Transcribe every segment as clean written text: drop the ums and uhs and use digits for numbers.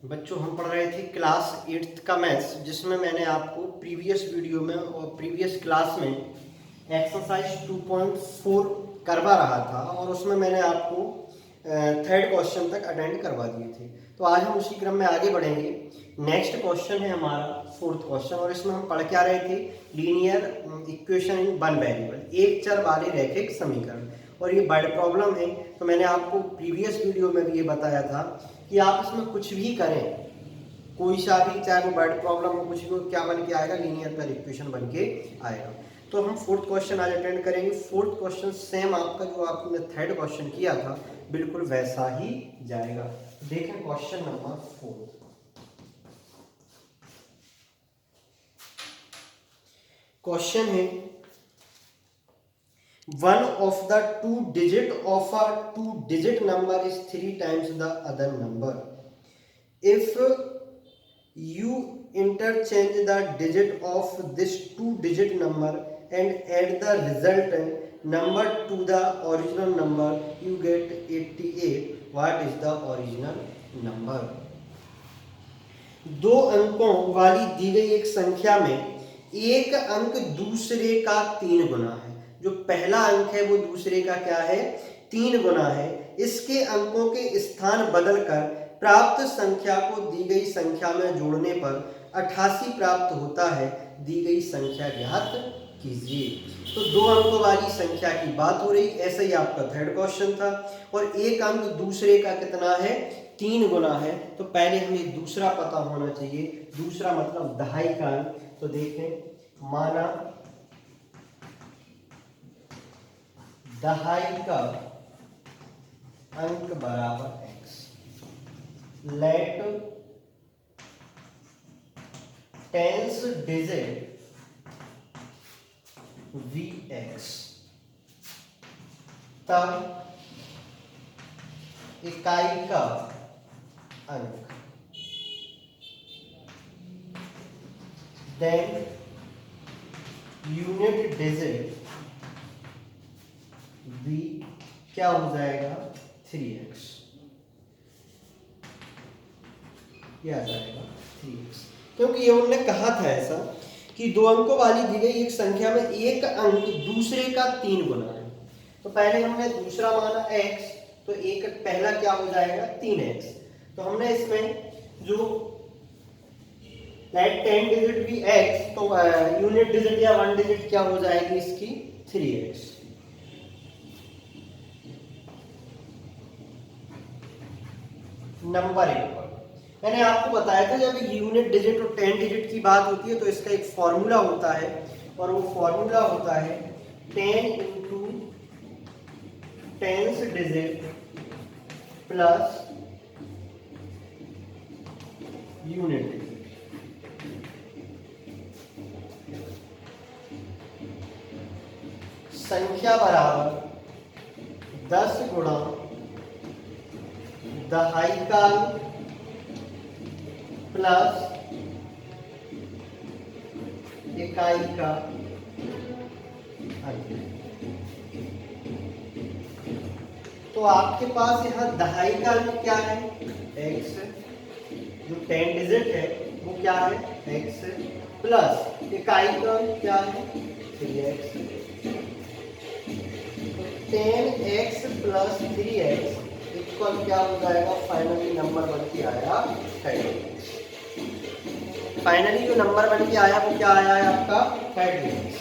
बच्चों हम पढ़ रहे थे क्लास 8th का मैथ्स, जिसमें मैंने आपको प्रीवियस वीडियो में और प्रीवियस क्लास में एक्सरसाइज 2.4 करवा रहा था और उसमें मैंने आपको थर्ड क्वेश्चन तक अटेंड करवा दिए थे। तो आज हम उसी क्रम में आगे बढ़ेंगे। नेक्स्ट क्वेश्चन है हमारा फोर्थ क्वेश्चन और इसमें हम पढ़ के आ रहे थे linear equation in one variable, एक चर वाले रैखिक समीकरण। और ये बड़ी प्रॉब्लम है, तो मैंने आपको प्रीवियस वीडियो में भी ये बताया था कि आप इसमें कुछ भी करें, कोई सा भी, चाहे वो वर्ड प्रॉब्लम हो, कुछ भी हो, क्या बन के आएगा, लीनियर पर इक्वेशन बन के आएगा। तो हम फोर्थ क्वेश्चन आज अटेंड करेंगे। फोर्थ क्वेश्चन सेम आपका जो आपने थर्ड क्वेश्चन किया था बिल्कुल वैसा ही जाएगा। देखें क्वेश्चन नंबर 4। क्वेश्चन है one of the two digit of a two digit number is 3 times the other number. If you interchange the digit of this two digit number and add the resultant number to the original number, you get 88. What is the original number? दो अंकों वाली दी गई एक संख्या में एक अंक दूसरे का 3 गुना है। जो पहला अंक है वो दूसरे का क्या है, 3 गुना है। इसके अंकों के स्थान बदलकर प्राप्त संख्या को दी गई संख्या में जोड़ने पर 88 प्राप्त होता है। दी गई संख्या ज्ञात कीजिए। तो दो अंकों वाली संख्या की बात हो रही, ऐसा ही आपका थर्ड क्वेश्चन था। और एक अंक दूसरे का कितना है, 3 गुना है। तो पहले हमें दूसरा पता होना चाहिए। दूसरा मतलब दहाई का अंक। तो देखें, माना दहाई का अंक बराबर x, let tens digit vx, तब इकाई का अंक, देन यूनिट डिजिट v क्या हो जाएगा, 3x, ये आ जाएगा 3x। क्योंकि ये उन्होंने कहा था ऐसा कि दो अंकों वाली दी गई एक संख्या में एक अंक दूसरे का 3 गुना है। तो पहले हमने दूसरा माना x, तो एक पहला क्या हो जाएगा, 3x। तो हमने इसमें जो लेट 10 डिजिट भी x, तो यूनिट डिजिट या वन डिजिट क्या हो जाएगी इसकी, 3x। नंबर 1 पर मैंने आपको बताया था जब यूनिट डिजिट और 10 डिजिट की बात होती है तो इसका एक फॉर्मूला होता है, और वो फॉर्मूला होता है 10 into tens digit plus unit digit. संख्या बराबर 10 गुणा दहाई का प्लस इकाई का अंक। तो आपके पास यहाँ दहाई का अंक क्या है, x, जो 10 डिजिट है वो क्या है, x, प्लस इकाई का अंक क्या है, 3x। तो 10x प्लस 3x इक्वल क्या हो जाएगा, फाइनली नंबर बन के आया 30। फाइनली जो नंबर बन के आया वो क्या आया है आपका, 30।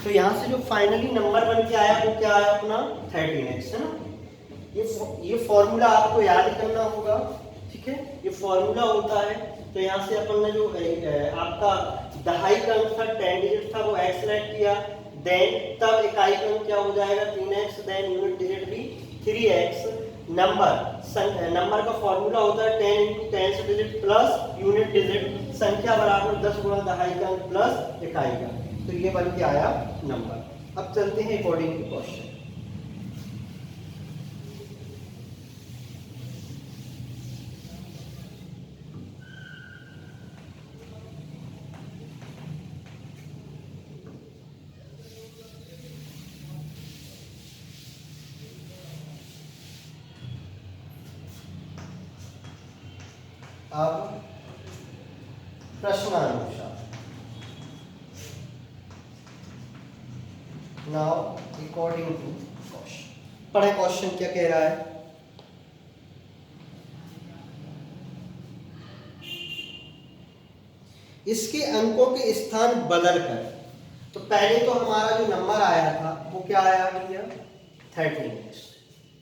तो यहां से जो फाइनली नंबर बन के आया वो क्या आया अपना, 13x, है ना। ये फॉर्मूला आपको याद करना होगा, ठीक है। ये फॉर्मूला होता है। तो यहाँ से अपन ने जो आपका दहाई का अंक था, 10 डिजिट था, वो x सेलेक्ट किया, देन तब इकाई का अंक क्या हो जाएगा, 3x, देन यूनिट डिजिट भी 3x। नंबर का फॉर्मूला होता है 10 into tens digit plus unit digit, संख्या बराबर 10 गुणा दहाई का अंक प्लस इकाई का। तो ये बन के आया नंबर। अब चलते हैं अकॉर्डिंग टू क्वेश्चन। अब प्रश्नानुसार, नाउ अकॉर्डिंग टू क्वेश्चन। पढ़े क्वेश्चन क्या कह रहा है। इसके अंकों के स्थान बदल कर, तो पहले तो हमारा जो नंबर आया था वो क्या आया भैया 13x।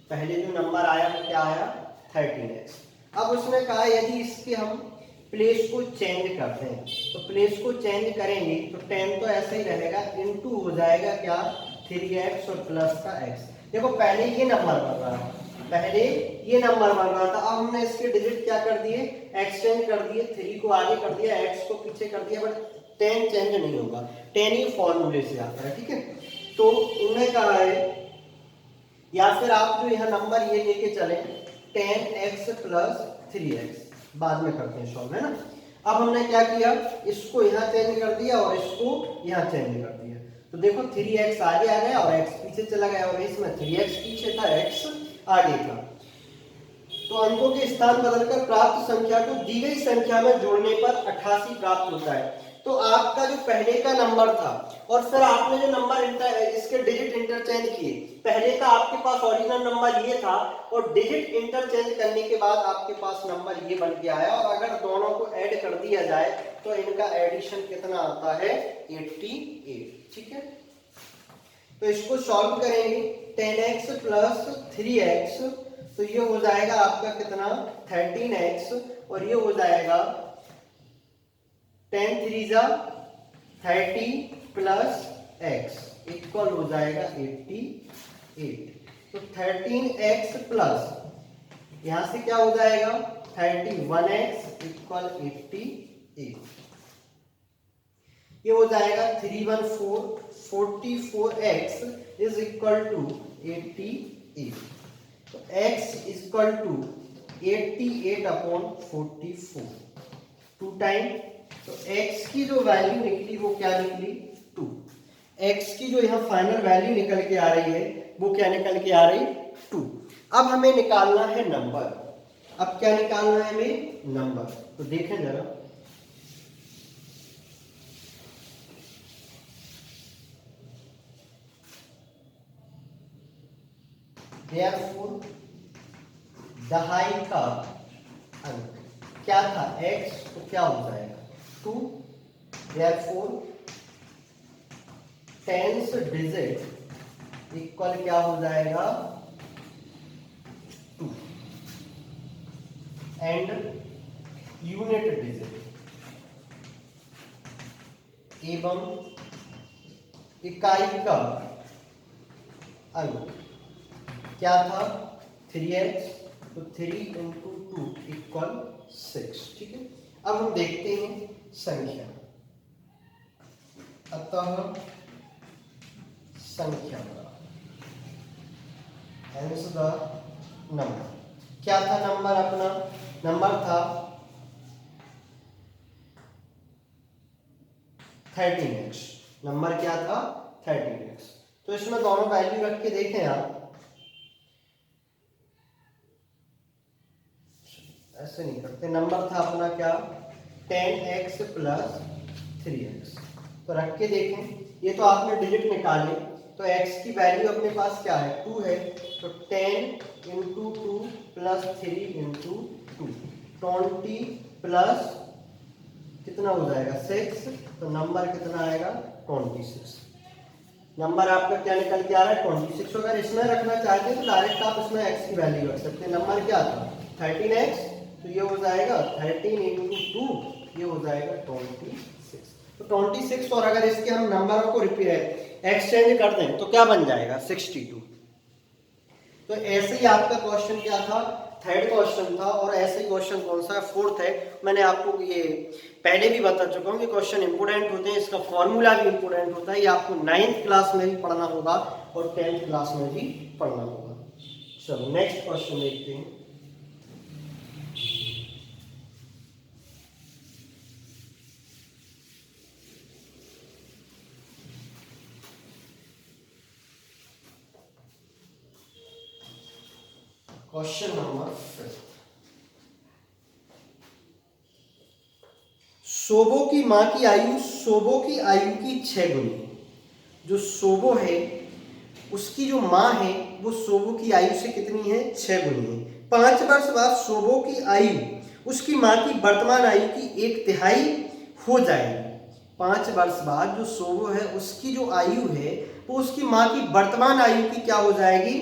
पहले जो नंबर आया वो क्या आया 13x। अब उसने कहा यदि इसके हम प्लेस को चेंज करते हैं, तो प्लेस को चेंज करेंगे तो 10 तो ऐसे ही रहेगा, इनटू हो जाएगा क्या 3x और प्लस का x। देखो पहले ये नंबर बन रहा है, पहले ये नंबर बन रहा था, अब हमने इसके डिजिट क्या कर दिए एक्सचेंज कर दिए, 3 को आगे कर दिया, x को पीछे कर दिया, बट 10 चेंज नहीं होगा, 10 ही फॉर्मूले से आता है। ठीक है, तो इन्होंने कहा है, या फिर आप जो यहाँ नंबर ये लेके चले 10x प्लस 3x, बाद में करते हैं सॉल्व, है ना। अब हमने क्या किया, इसको यहाँ चेंज कर दिया और इसको यहाँ चेंज कर दिया, तो देखो 3x आगे आ गया और x पीछे चला गया, और इसमें 3x पीछे था, x आगे था। तो अंकों के स्थान बदलकर प्राप्त संख्या को दी गई संख्या में जोड़ने पर 88 प्राप्त होता है। तो आपका जो पहले का नंबर था और फिर आपने जो नंबर इसके डिजिट इंटरचेंज किए, पहले का आपके पास ओरिजिनल नंबर ये था और डिजिट इंटरचेंज करने के बाद आपके पास नंबर ये बन के आया, और अगर दोनों को ऐड कर दिया जाए तो इनका एडिशन कितना आता है 88। ठीक है, तो इसको सॉल्व करेंगे 10x प्लस 3x, तो ये हो जाएगा आपका कितना 13x, और ये हो जाएगा 10 3 जा 30 प्लस x इक्वल हो जाएगा 88। तो 13x प्लस यहां से क्या हो जाएगा 31x इक्वल 88। ये हो जाएगा 314 44x इज इक्वल टू 88। तो x equal to 88 upon 44 2 time, तो x की जो वैल्यू निकली वो क्या निकली 2। x की जो यहाँ फाइनल वैल्यू निकल के आ रही है वो क्या निकल के आ रही 2। अब हमें निकालना है नंबर। अब क्या निकालना है हमें नंबर, तो देखें जरा, Therefore, दहाई का अंक क्या था x, तो क्या हो जाएगा 2। Therefore, टेंस डिजिट इक्वल क्या हो जाएगा 2, एंड यूनिट डिजिट एवं इकाई का अंक क्या था 3x, तो 3 इंटू 2 इक्वल 6। ठीक है, अब हम देखते हैं संख्या। अतः संख्या हेंस द नंबर, क्या था नंबर अपना, नंबर था 13x, नंबर क्या था 13x। तो इसमें दोनों वैल्यू रख के देखें आप, ऐसे नहीं करते, नंबर था अपना क्या 10x प्लस 3x, तो रख के देखें, ये तो आपने डिजिट निकाले, तो x की वैल्यू अपने पास क्या है 2 है, तो 10 इंटू 2 प्लस 3 इंटू 2 20 प्लस कितना हो जाएगा 6, तो नंबर कितना आएगा 26। नंबर आपका क्या निकल के आ रहा है 26। अगर इसमें रखना चाहते हैं तो डायरेक्ट आप इसमें x की वैल्यू रख सकते हैं। नंबर क्या था 13x, तो ये हो जाएगा 13 इंटू 2, ये हो जाएगा 26। तो 26, और अगर इसके हम नंबरों को एक्सचेंज कर दें तो क्या बन जाएगा 62। तो ऐसे ही आपका क्वेश्चन क्या था, थर्ड क्वेश्चन था, और ऐसे ही क्वेश्चन कौन सा है फोर्थ है। मैंने आपको ये पहले भी बता चुका हूँ कि क्वेश्चन इंपोर्टेंट होते हैं, इसका फॉर्मूला भी इंपोर्टेंट होता है, ये आपको 9th क्लास में भी पढ़ना होगा और 10th क्लास में भी पढ़ना होगा। चलो नेक्स्ट क्वेश्चन देखते हैं। Question number 5। सोबो की माँ की आयु सोबो की आयु की 6 गुनी है। जो सोबो है उसकी जो माँ है वो सोबो की आयु से कितनी है? 6 गुनी है। 5 वर्ष बाद सोबो की आयु उसकी माँ की वर्तमान आयु की 1/3 हो जाएगी। 5 वर्ष बाद जो सोबो है उसकी जो आयु है वो उसकी माँ की वर्तमान आयु की क्या हो जाएगी?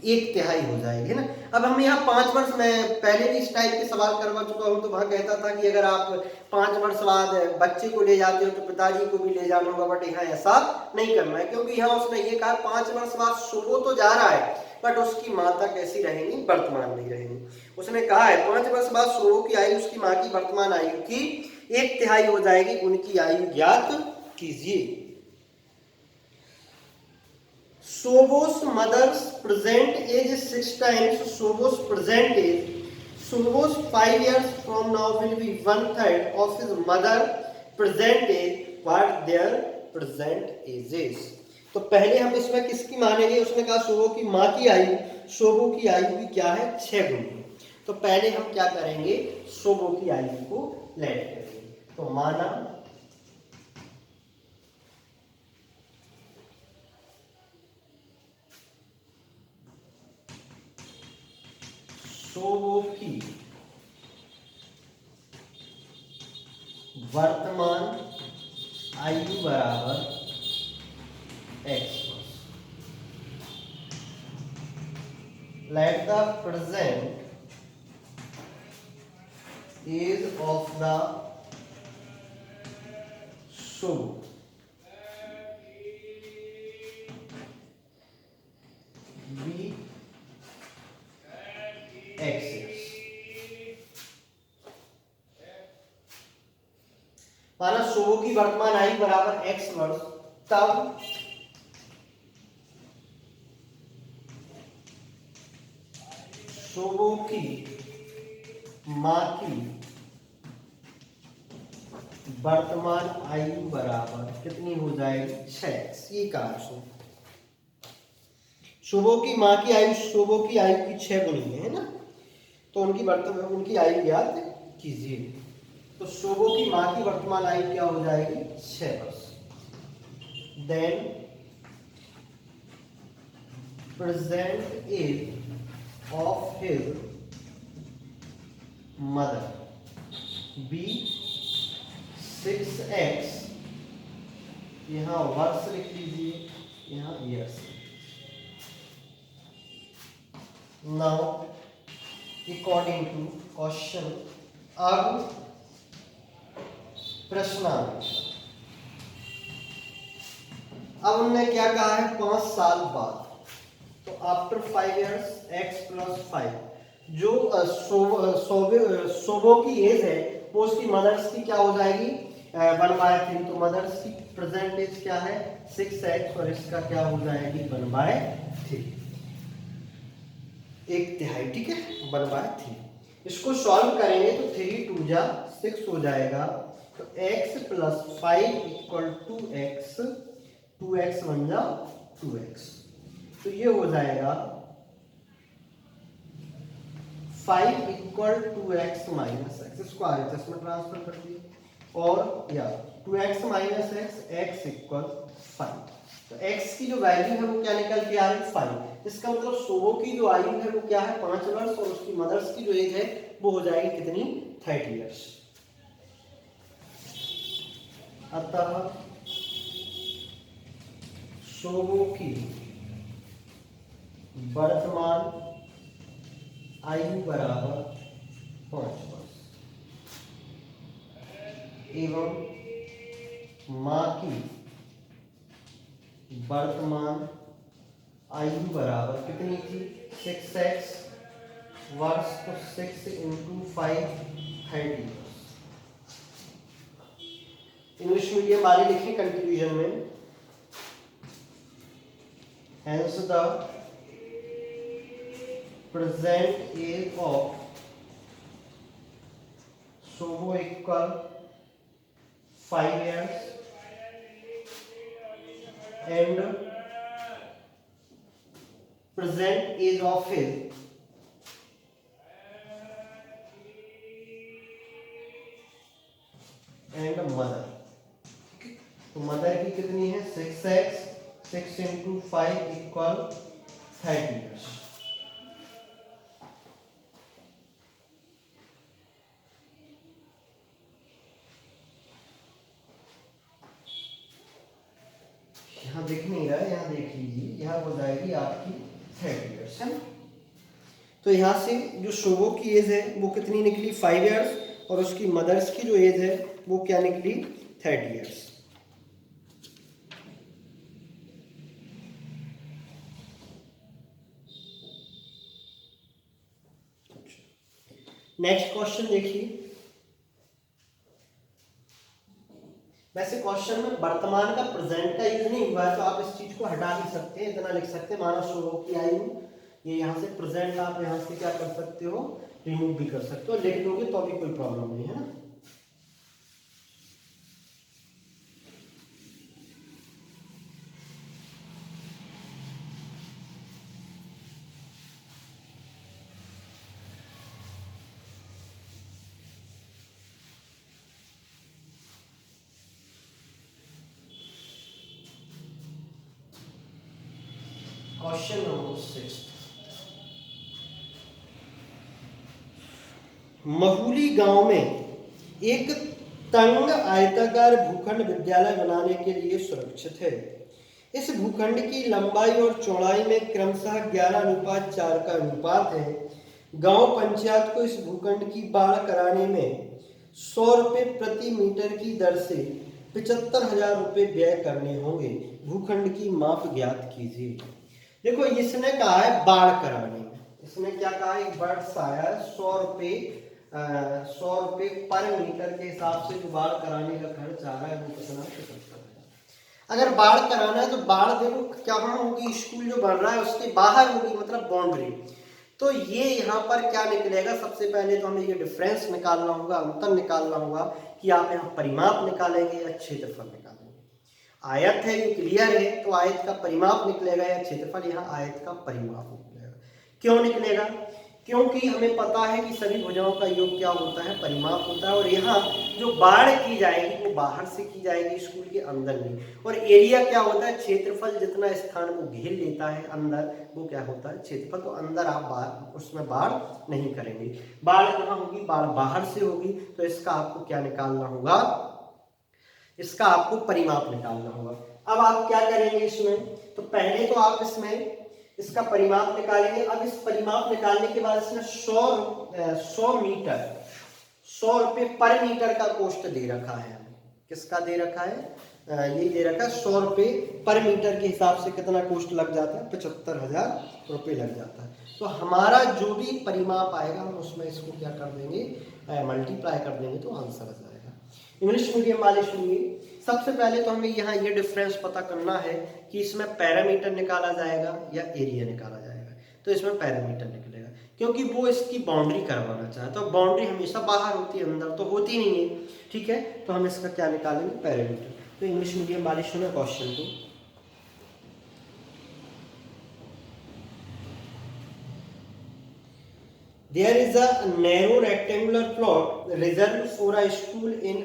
1/3 हो जाएगी, है ना। अब हम यहाँ 5 वर्ष, मैं पहले भी इस टाइप के सवाल करवा चुका हूँ, तो वहाँ कहता था कि अगर आप 5 वर्ष बाद बच्चे को ले जाते हो तो पिताजी को भी ले जाना होगा, बट यहाँ ऐसा नहीं करना है, क्योंकि यहाँ उसने ये कहा 5 वर्ष बाद सोबो तो जा रहा है बट उसकी माता कैसी रहेंगी? वर्तमान नहीं रहेंगी। उसने कहा है 5 वर्ष बाद सोबो की आयु उसकी माँ की वर्तमान आयु की 1/3 हो जाएगी, उनकी आयु ज्ञात कीजिए। Sobo's mother's present age is 6 times Sobo's present age. Sobo's 5 years from now will be 1/3 of his mother present age. What their present age is? तो पहले हम इसमें किसकी मानेंगे? उसने कहा सोबो की माँ की आयु, सोबो की आयु की क्या है? 6 गुनी। तो पहले हम क्या करेंगे? सोबो की आयु को लेट करेंगे। तो माना सोबो की वर्तमान आयु बराबर x। Let the present age of the Sobo be x। माना सोबो की वर्तमान आयु बराबर x वर्ष, तब सोबो की माँ की वर्तमान आयु बराबर कितनी हो जाएगी? 6x। ये कहा उसने। सोबो की माँ की आयु सोबो की आयु की 6 गुनी है ना, तो उनकी आयु ज्ञात कीजिए। तो सोबो की माँ की वर्तमान आयु क्या हो जाएगी? 6 वर्ष। Then present age of his mother be 6x। यहाँ वर्ष लिख लीजिए, यहाँ years. Now according to question, अब प्रश्नांक। अब उन्होंने क्या कहा है? 5 साल बाद। तो आफ्टर 5 years x + 5, जो सोबो की एज है वो उसकी मदर्स की क्या हो जाएगी? 1/3। तो मदर्स की प्रेजेंट एज क्या है? 6x, और इसका क्या हो जाएगी? 1/3, 1/3। ठीक है, 1/3। इसको सॉल्व करेंगे तो 3 2 जा 6 हो जाएगा। तो x + 5 = 2x, 2x 1 जा 2x। तो ये हो जाएगा 5 = 2x - x। इसको RHS में ट्रांसफर कर दिए, और या 2x - x, x = 5। तो x की जो वैल्यू है वो क्या निकल के आ रही है? 5। इसका मतलब सोबो की जो आयु है वो क्या है? 5 वर्ष, और उसकी मदर्स की जो एज है वो हो जाएगी कितनी? 30 years। अतः सोबो की वर्तमान आयु बराबर 5 वर्ष एवं माँ की वर्तमान आयु बराबर कितनी थी? 6x वर्ष, तो 6 × 5 30 वर्ष। इंग्लिश मीडियम वाले लिखें कंक्लूजन में, hence the present age of Sobo = 5 years and present age of his and mother. तो मदर की कितनी है 6x, 6 × 5 = 30 ईयर्स। यहाँ देख नहीं रहा है, यहाँ देख लीजिए, यहाँ हो जाएगी आपकी 30 ईयर्स है ना। तो यहाँ से जो शोभो की एज है वो कितनी निकली 5 ईयर्स, और उसकी मदर्स की जो एज है वो क्या निकली 30 ईयर्स। नेक्स्ट क्वेश्चन देखिए। वैसे क्वेश्चन में वर्तमान का प्रेजेंट का यूज नहीं हुआ है, तो आप इस चीज को हटा भी सकते हैं, इतना लिख सकते हैं मानव शोभो की आयु, ये यहाँ से प्रेजेंट आप यहाँ से क्या कर सकते हो, रिमूव भी कर सकते हो, लिख दोगे तो अभी कोई प्रॉब्लम नहीं है ना। क्वेश्चन नंबर 6, महुली गांव में एक तंग आयताकार भूखंड विद्यालय बनाने के लिए सुरक्षित है। इस भूखंड की लंबाई और चौड़ाई में क्रमशः 11:4 का अनुपात है। गांव पंचायत को इस भूखंड की बाढ़ कराने में 100 रुपये प्रति मीटर की दर से 75,000 रुपये व्यय करने होंगे। भूखंड की माप ज्ञात कीजिए। देखो इसने कहा है बाढ़ कराने में, इसने क्या कहा है, एक वर्ड्स आया 100 रुपये पर मीटर के हिसाब से जो बाढ़ कराने का खर्च आ रहा है वो कितना 75,000। अगर बाढ़ कराना है तो बाढ़ देखो कहाँ होगी, स्कूल जो बन रहा है उसके बाहर होगी, मतलब बाउंड्री। तो ये यहाँ पर क्या निकलेगा, सबसे पहले तो हमें ये डिफरेंस निकालना होगा, अंतर निकालना होगा कि आप यहाँ परिमाप निकालेंगे या क्षेत्रफल निकालेंगे। आयत है ये क्लियर है, तो आयत का परिमाप निकलेगा या क्षेत्रफल, यहाँ आयत का परिमाप निकलेगा। क्यों निकलेगा, क्योंकि हमें पता है कि सभी भुजाओं का योग क्या होता है, परिमाप होता है। और यहाँ जो बाढ़ की जाएगी वो बाहर से की जाएगी, स्कूल के अंदर नहीं। और एरिया क्या होता है, क्षेत्रफल, जितना स्थान को घेर लेता है अंदर वो क्या होता है क्षेत्रफल। तो अंदर आप उसमें बाढ़ नहीं करेंगे। बाढ़ कहाँ होगी, बाढ़ बाहर से होगी। तो इसका आपको क्या निकालना होगा, इसका आपको परिमाप निकालना होगा। अब आप क्या करेंगे इसमें, तो पहले तो आप इसमें इसका परिमाप निकालेंगे। अब इस परिमाप निकालने के बाद इसमें 100 मीटर 100 रुपये पर मीटर का कॉस्ट दे रखा है। किसका दे रखा है, ये दे रखा है 100 रुपये पर मीटर के हिसाब से कितना कॉस्ट लग जाता है, 75,000 रुपये लग जाता है। तो हमारा जो भी परिमाप आएगा हम उसमें इसको क्या कर देंगे, मल्टीप्लाई कर देंगे, तो आंसर आ जाएगा। इंग्लिश मीडियम वाले सुनिए, सबसे पहले तो हमें यहाँ ये डिफरेंस पता करना है कि इसमें पैरामीटर निकाला जाएगा या एरिया निकाला जाएगा। तो इसमें पैरामीटर निकलेगा, क्योंकि वो इसकी बाउंड्री करवाना चाहता है। तो बाउंड्री हमेशा बाहर होती है, अंदर तो होती नहीं है, ठीक है। तो हम इसका क्या निकालेंगे, पैरामीटर। तो इंग्लिश मीडियम वाले सुनो क्वेश्चन को। There is a narrow rectangular plot reserved for a school in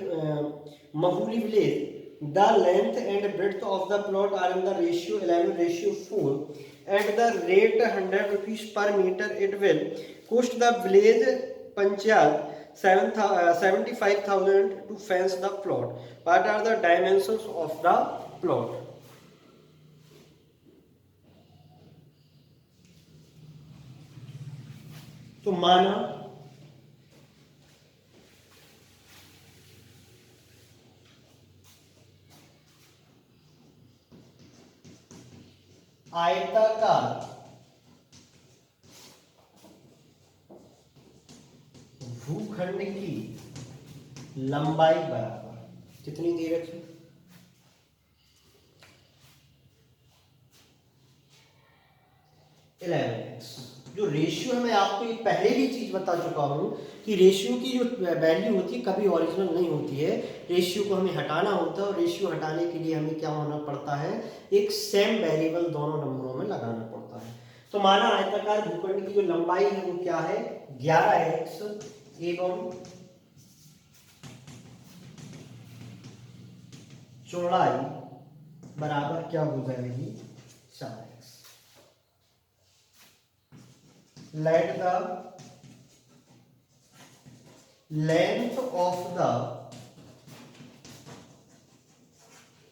Mahuli village. The length and breadth of the plot are in the ratio 11:4. At the rate 100 rupees per meter, it will cost the village panchayat 75,000 to fence the plot. What are the dimensions of the plot? तो माना आयताकार भूखंड की लंबाई बराबर कितनी दे रखी, 11x। जो रेशियो है मैं आपको ये पहले भी चीज बता चुका हूं कि रेशियो की जो वैल्यू होती है कभी ओरिजिनल नहीं होती है। रेशियो को हमें हटाना होता है, और रेशियो हटाने के लिए हमें क्या होना पड़ता है, एक सेम वेरिएबल दोनों नंबरों में लगाना पड़ता है। तो माना आयताकार भूखंड की जो लंबाई है वो क्या है 11x एवं चौड़ाई बराबर क्या हो जाएगी 4x। Let the length of the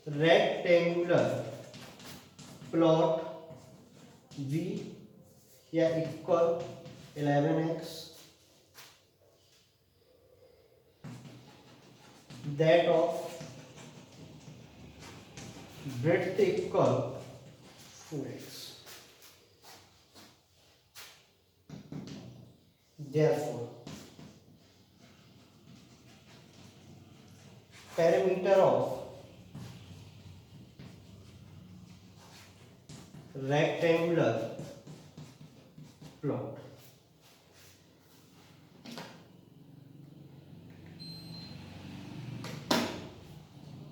rectangular plot v या equal 11x that of breadth equal 4x. Therefore, perimeter of rectangular plot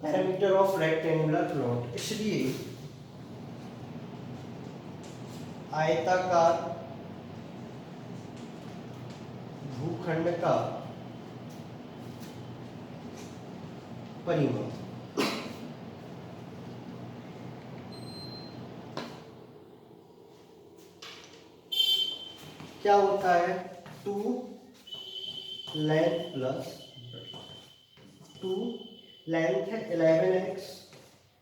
parameter of rectangular plot, इसलिए आयताकार भूखंड का परिमाण क्या होता है 2 लेंथ प्लस 2 लेंथ है 11x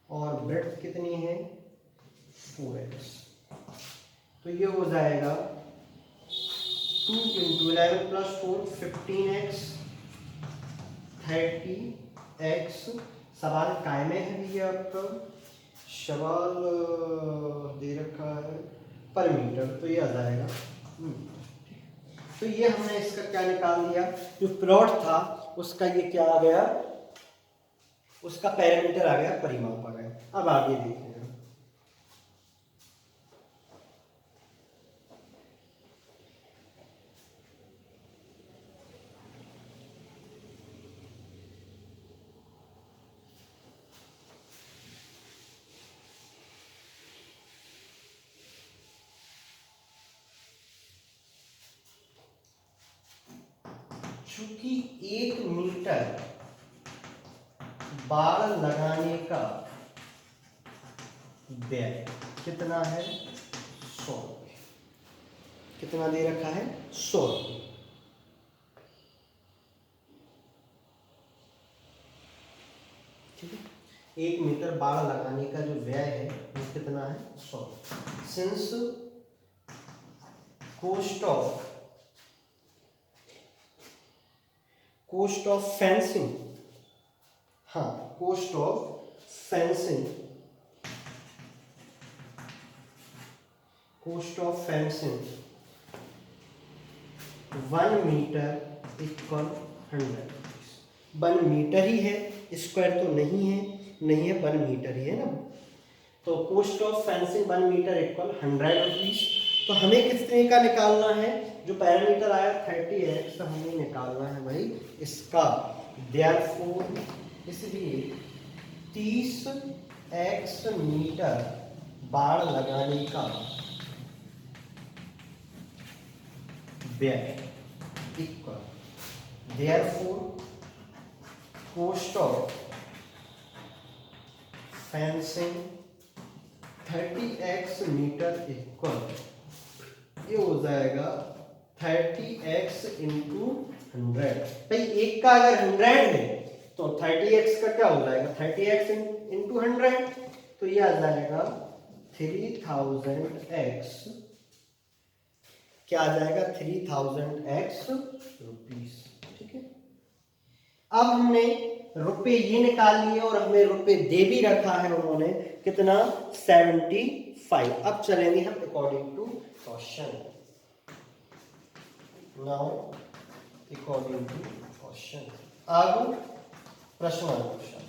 और ब्रेड्थ कितनी है 4x, तो ये हो जाएगा 2 इंटू 11 प्लस 4 15x 30x। सवाल काय में है भैया आपका, सवाल दे रखा है पर मीटर, तो ये आ जाएगा। तो ये हमने इसका क्या निकाल दिया, जो प्लॉट था उसका ये क्या आ गया, उसका पैरामीटर आ गया, परिमाप आ गया। अब आगे देखिए, चूंकि 1 मीटर बाड़ लगाने का व्यय कितना है 100 रुपये, कितना दे रखा है 100 रुपये। ठीक है, 1 मीटर बाड़ लगाने का जो व्यय है वो कितना है 100। सिंस cost of fencing, हाँ cost of fencing 1 metre equal 100। 1 metre ही है, स्क्वायर तो नहीं है 1 मीटर ही है ना। तो cost of fencing 1 metre equal 100 rupees. तो हमें किस तरह का निकालना है, जो पैरामीटर आया 30x, तो हमें निकालना है भाई इसका। देयरफॉर इसलिए 30x मीटर बाड़ लगाने का व्यय equal, therefore cost of fencing 30x metre equal, ये हो जाएगा 30x इंटू 100। भाई एक का अगर 100 है तो 30x का क्या हो जाएगा 30x इंटू 100, तो ये आ जाएगा 3000x, क्या आ जाएगा 3000x रुपीस। ठीक है, अब हमने रुपए ये निकाल लिए और हमें रुपए दे भी रखा है उन्होंने, कितना 75। अब चलेंगे हम according to question. Now according to question, अब प्रश्न क्वेश्चन।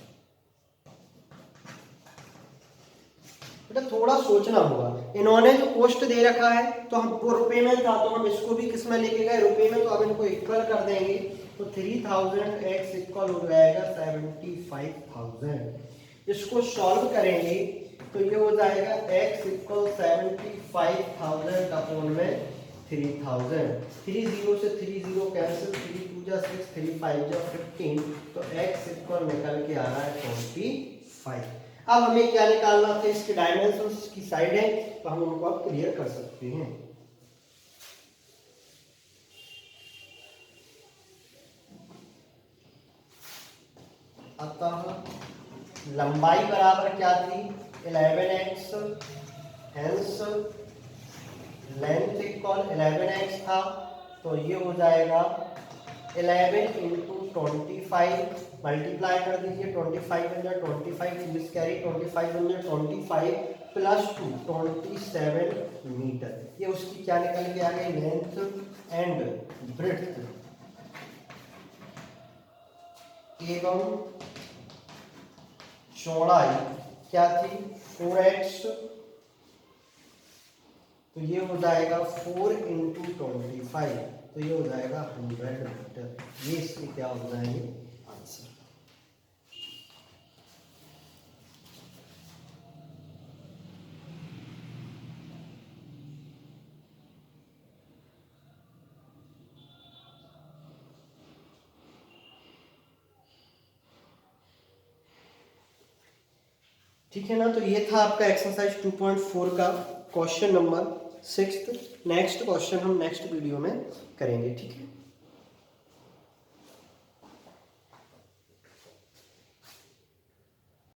बेटा थोड़ा सोचना होगा, इन्होंने जो कॉस्ट दे रखा है तो हमको रुपए में था, तो हम इसको भी किस में लेके गए रुपए में, तो अब इनको इक्वल कर देंगे। तो 3000x इक्वल हो जाएगा 75,000। इसको सॉल्व करेंगे तो ये हो जाएगा x इक्वल 75,000 अपॉन में 3000। 30 से 30 कैंसिल, 3 2 जा 6, 3 5 जा 15, तो x इक्वल निकल के आ रहा है 25। अब हमें क्या निकालना था, इसके डायमेंशंस की साइड है तो हम उनको अब क्लियर कर सकते हैं। अतः लंबाई बराबर क्या थी 11x, hence length equal 11x था, तो ये हो जाएगा 11 इंटू 25 मल्टीप्लाई कर दीजिए, 25 बन जाए 25 इंग्लिश कैरी 25 बन जाए 25 प्लस 2 27 मीटर। ये उसकी क्या निकल के आ गई लेंथ एंड ब्रेड्थ एवं चौड़ाई क्या थी 4x, तो ये हो जाएगा 4 इंटू 25, तो ये हो जाएगा 100 मीटर। ये इसके क्या हो जाएंगे आंसर। ठीक है ना, तो ये था आपका एक्सरसाइज 2.4 का क्वेश्चन नंबर 6। नेक्स्ट क्वेश्चन हम नेक्स्ट वीडियो में करेंगे, ठीक है।